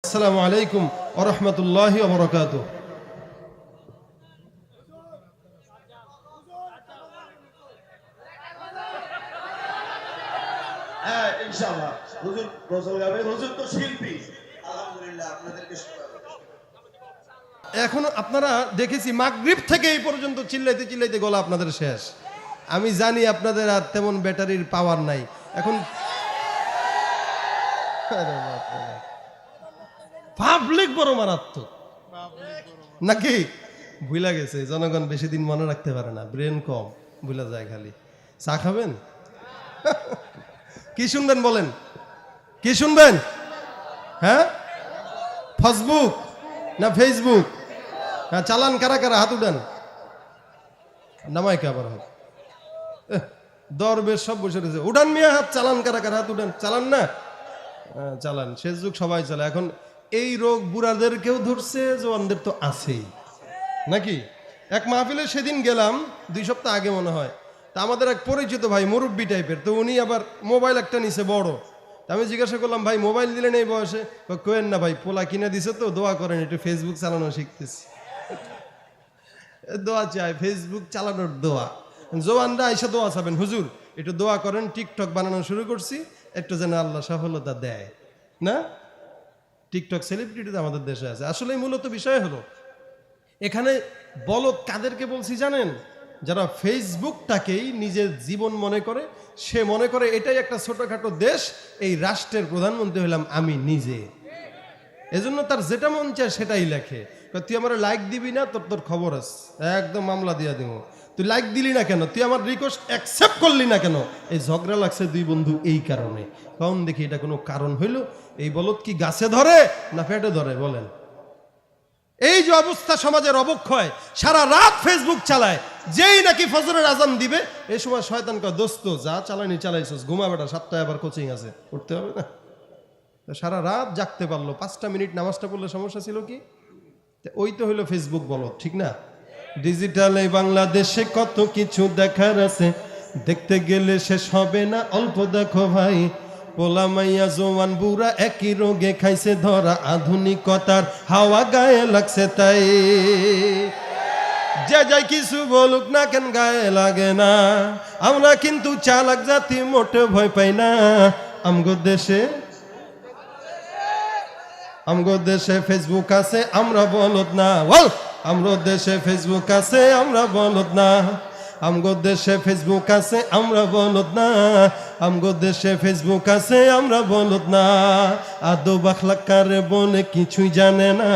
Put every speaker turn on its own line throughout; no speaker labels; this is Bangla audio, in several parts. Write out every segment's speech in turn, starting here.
আসসালামু আলাইকুম ওয়া রাহমাতুল্লাহি ওয়া বারাকাতুহু।
হ্যাঁ ইনশাআল্লাহ হুজুর গজল গাবে, হুজুর তো শিল্পী। আলহামদুলিল্লাহ আপনাদেরকে
এখন আপনারা দেখেছি মাগরিব থেকে এই পর্যন্ত চিল্লাইতে চিল্লাইতে গলা আপনাদের শেষ। আমি জানি আপনাদের আর তেমন ব্যাটারির পাওয়ার নাই এখন। পাবলিক বড় মারাত্মক নাকি? ভুলা গেছে, জনগণ বেশি দিন মনে রাখতে পারে না, ব্রেন কম, ভুলা যায় খালি। চা খাবেন? কি শুনবেন বলেন, কি শুনবেন? হ্যাঁ, ফেসবুক না ফেসবুক? হ্যাঁ, চালান কারা কারা? হাত উঠান। নামাই কে আবার হাত? দরবেশ সব বসে রয়েছে, উঠান মিয়া হাত। চালান কারা কারা? হাত উঠান। চালান না? চালান। ফেসবুক সবাই চালায় এখন। এই রোগ বুড়াদেরকেও ধরছে, জওয়ানদের তো আছেই নাকি? এক মাহফিলে সেদিন গেলাম, 2 সপ্তাহ আগে মনে হয়। তা আমাদের এক পরিচিত ভাই, মুরব্বী টাইপের, তো উনি আবার মোবাইল একটা নিছে বড়। তা আমি জিজ্ঞাসা করলাম, ভাই মোবাইল দিলেন এই বয়সে? কোয়েন না ভাই, পোলা কিনে দিছে তো, দোয়া করেন, একটু ফেসবুক চালানো শিখতেছি। দোয়া চাই, ফেসবুক চালানোর দোয়া। জওয়ানরা আইসা দোয়া চাবেন, হুজুর একটু দোয়া করেন, টিকটক বানানো শুরু করছি, একটু যেন আল্লাহ সফলতা দেয়। না, টিকটক সেলিব্রিটি তো আমাদের দেশে আছে। আসলে মূলত বিষয় হলো, এখানে বলদ কাদেরকে বলছি জানেন? যারা ফেসবুকটাকেই নিজের জীবন মনে করে, সে মনে করে এটাই একটা ছোটখাটো দেশ, এই রাষ্ট্রের প্রধানমন্ত্রী হলাম আমি নিজে। এজন্য তার যেটা মন চায় সেটাই লেখে। তুই আমার লাইক দিবি না, তোর তোর খবর আছে, একদম মামলা দিয়া দিব। তুই লাইক দিলি না কেন? তুই আমার রিকোয়েস্ট অ্যাকসেপ্ট করলি না কেন? এই ঝগড়া লাগছে 2 বন্ধু এই কারণে। কখন দেখি এটা কোনো কারণ হইল? এই বলদ কি গাছে ধরে না পেটে ধরে বলেন? এই যে অবস্থা সমাজের অবক্ষয়, সারা রাত ফেসবুক চালায়, যেই নাকি ফজরের আজান দিবে এই সময় শয়তান কয়, দোস্ত যা চালানি চালাইছস, ঘুমা বেটা, 7টায় আবার কোচিং আছে, উঠতে হবে না? সারা রাত জাগতে পারলো, 5টা মিনিট নামাজটা পড়লে সমস্যা ছিল কি? ওই তো হইলো ফেসবুক বলদ, ঠিক না? ডিজিটাল এই বাংলাদেশে কত কিছু দেখার আছে, দেখতে গেলে শেষ হবে না, অল্প দেখো ভাই। পোলা মাইয়া জওয়ান বুড়া একই রোগে খাইছে ধরা, আধুনিকতার হাওয়া গায়ে লাগছে তাই। যে যাই কিছু বলুক না কেন গায়ে লাগে না, আমরা কিন্তু চালাক জাতি, মোটে ভয় পাই না। আমগো দেশে ফেসবুক আছে, আমরা বলদ না। বল, আমগো দেশে ফেসবুক আছে, আমরা বলদ না। আমগো দেশে ফেসবুক আছে, আমরা বলদ না। আমগো দেশে ফেসবুক আছে, আমরা বলদ না। আদো বাখলাকার বলে কিছুই জানে না,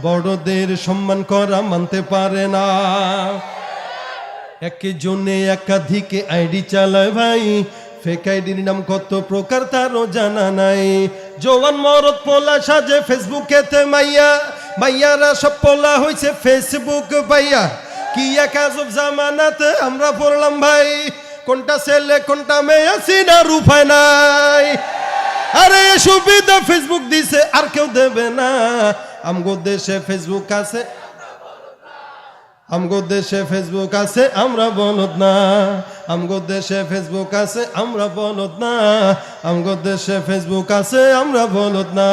বড়দের সম্মান করা মানতে পারে না। একজনে একাধিক আইডি চালায় ভাই, ফেক আইডির নাম কত প্রকার তারও জানা নাই। জওয়ান মরদ পোলা সাজে ফেসবুকেতে মাইয়া, মাইয়ারা সব পোলা হইছে ফেসবুক পাইয়া। কি এক আজব জামানাতে আমরা পড়লাম ভাই, কোনটা ছেলে কোনটা মেয়ে চিনার উপায় নাই। আরে সুবিধা ফেসবুক দিছে, আর কেউ দেবে না। আমগো দেশে ফেসবুক আছে, আমগো দেশে ফেসবুক আছে, আমরা বলদ না। আমগো দেশে ফেসবুক আছে, আমরা বলদ না। আমগো দেশে ফেসবুক আছে, আমরা বলদ না।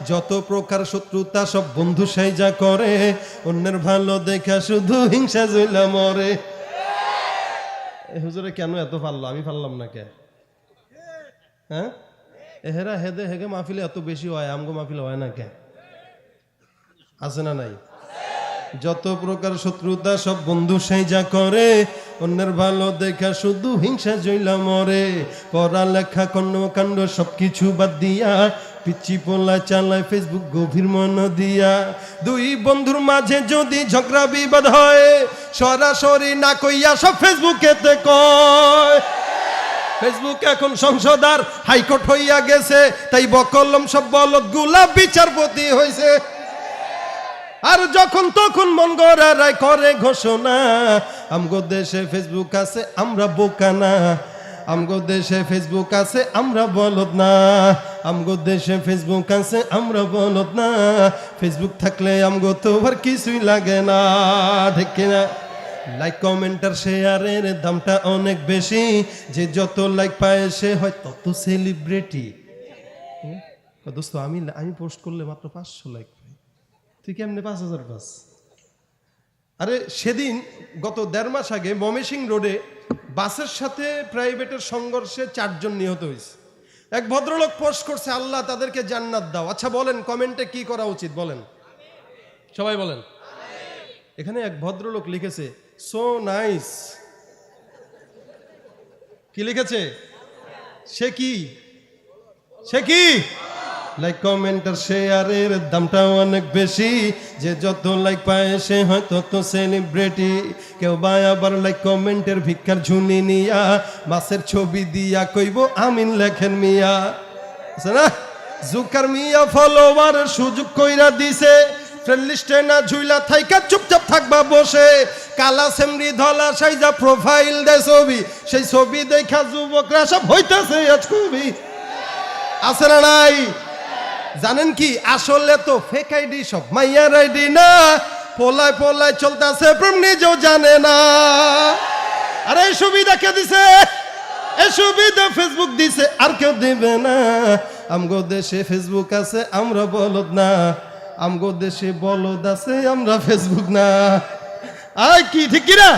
যত প্রকার শত্রুতা সব বন্ধু সাইজা করে, অন্যের ভালো দেখা শুধু হিংসা জইলা মরে। হুজুরে কেন এত পারলো, আমি পারলাম না কে? হ্যাঁ, এহেরা হেদে হেগে মাহফিলে এত বেশি হয়, আমগো মাহফিলে হয় না কে? আছে না নাই? যত প্রকার শত্রুতা সব বন্ধু সাইজা করে, অন্যের ভালো দেখা শুধু হিংসা জইলা মরে। পড়ালেখা কর্মকাণ্ড সবকিছু বাদ দিয়া, পিচ্ছি পোলা চালায় ফেসবুক গভীর মন দিয়া। 2 বন্ধুর মাঝে যদি ঝগড়া বিবাদ হয়, সরাসরি না কইয়া সব ফেসবুকেতে কয়। ফেসবুক এখন সংসদ আর হাইকোর্ট হইয়া গেছে, তাই বকলম সব বলদ গুলা বিচারপতি হইছে। আর যখন তখন মন গড়া রায় করে ঘোষণা, আমগো দেশে ফেসবুক আছে, আমরা বোকা না। আমগো দেশে ফেসবুক আছে, আমরা বলদ না। আমগো দেশে ফেসবুক আছে, আমরা বলদ না। ফেসবুক থাকলে আমগো তো আর কিছুই লাগে না, ঠিক না? লাইক কমেন্ট আর শেয়ারের দামটা অনেক বেশি, যে যত লাইক পায় সে হয় তত সেলিব্রিটি। দোস্ত আমি পোস্ট করলে মাত্র 500 লাইক পাই, তুই কেমনে 5000 পাস? আরে সেদিন গত 1.5 মাস আগে ময়মনসিংহ রোডে বাসের সাথে প্রাইভেটের সংঘর্ষে 4 জন নিহত হয়েছে। এক ভদ্রলোক পোস্ট করছে, আল্লাহ তাদেরকে জান্নাত দাও। আচ্ছা বলেন কমেন্টে কি করা উচিত বলেন, সবাই বলেন। এখানে এক ভদ্রলোক লিখেছে সো নাইস। কি লিখেছে? সে কি লাইক কমেন্ট আর শেয়ারের দামটা অনেক বেশি, যে যত লাইক পায় সে হয় তত সেলিব্রিটি। কেউ বা আবার লাইক কমেন্টের ভিক্ষার ঝুনি নিয়া মাছের ছবি দিয়া কইব আমিন লেখেন মিয়া। আছে না, জুকার মিয়া ফলোয়ার সুযোগ কইরা দিছে, ফ্রেন্ড লিস্টে না ঝুইলা থাইকা চুপচাপ থাকবা বসে। কালা সেমরি ধলা সাইজা প্রোফাইল দেয় ছবি, সেই ছবি দেখা যুবকরা সব হইতাছে আজ খুবই। আছে না নাই? জানেন কি, আসলে তো ফেক আইডি সব মাইয়ার আইডি না, পোলায় চলতেছে প্রেম নিজেও জানে না। আরে এই সুবিধা কে দিছে? এই সুবিধা ফেসবুক দিছে, আর কেউ দিবে না। আমগো দেশে ফেসবুক আছে আমরা বলদ না, আমগো দেশে বলদ আছে আমরা ফেসবুক না। আয় কি ঠিক কিনা?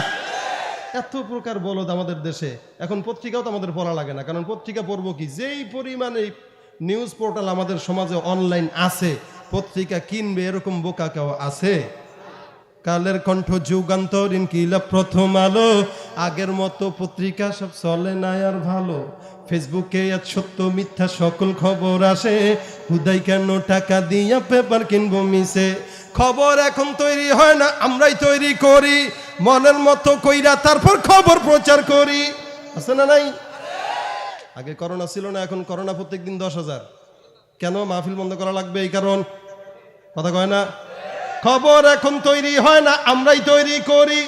এত প্রকার বলদ আমাদের দেশে। এখন পত্রিকাও তো আমাদের পড়া লাগে না, কারণ পত্রিকা পড়বো কি, যেই পরিমাণে নিউজ পোর্টাল আমাদের সমাজে অনলাইন আছে, পত্রিকা কিনবে এরকম বোকা কেউ আছে? কালের কণ্ঠ, যুগান্তর, ইনকিলাব, প্রথম আলো, আগের মতো পত্রিকা সব চলে না আর ভালো। ফেসবুকে আজ সত্য মিথ্যা সকল খবর আসে, হুদাই কেন টাকা দিয়া পেপার কিনবো মিশে। খবর এখন তৈরি হয় না, আমরাই তৈরি করি, মনের মতো কইরা তারপর খবর প্রচার করি। আছে না নাই? আগে করোনা ছিল না, এখন করোনা প্রত্যেকদিন 10,000। কেন? মাহফিল বন্ধ করা লাগবে এই কারণ। কথা কয় না? খবর এখন তৈরি হয় না, আমরাই তৈরি করি,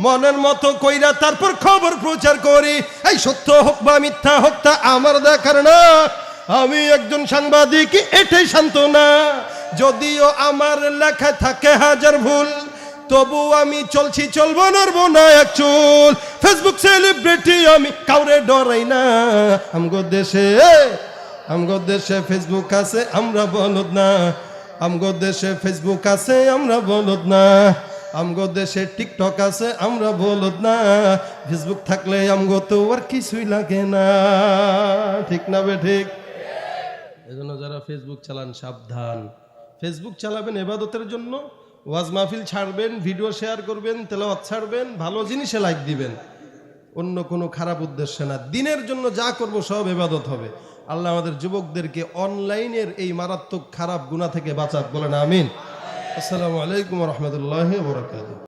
মনের মতো কইরা তারপর খবর প্রচার করি। এই সত্য হোক বা মিথ্যা হোক তা আমার দেখার না, আমি একজন সাংবাদিক, এটাই সান্ত্বনা। যদিও আমার লেখায় থাকে হাজার ভুল, তবু আমি চলছি, চলবো, নড়বো না এক চুল। ফেসবুক সেলিব্রিটি আমি, কাউরে ডরাই না। আমগো দেশে ফেসবুক আছে আমরা বলদ না, আমগো দেশে ফেসবুক আছে আমরা বলদ না, আমগো দেশে টিকটক আছে আমরা বলদ না। ফেসবুক থাকলে আমগো তো আর কিছুই লাগে না। ঠিক না বে ঠিক? এজন্য যারা ফেসবুক চালান সাবধান। ফেসবুক চালাবেন ইবাদতের জন্য, ওয়াজ মাহফিল ছাড়বেন, ভিডিও শেয়ার করবেন, তেলাওয়াত ছাড়বেন, ভালো জিনিসে লাইক দিবেন, অন্য কোনো খারাপ উদ্দেশ্যে না। দিনের জন্য যা করব সব ইবাদত হবে। আল্লাহ আমাদের যুবকদেরকে অনলাইনের এই মারাত্মক খারাপ গুনাহ থেকে বাঁচাক, বলেন আমিন। আসসালামু আলাইকুম ওয়া রাহমাতুল্লাহি ওয়া বারাকাতুহু।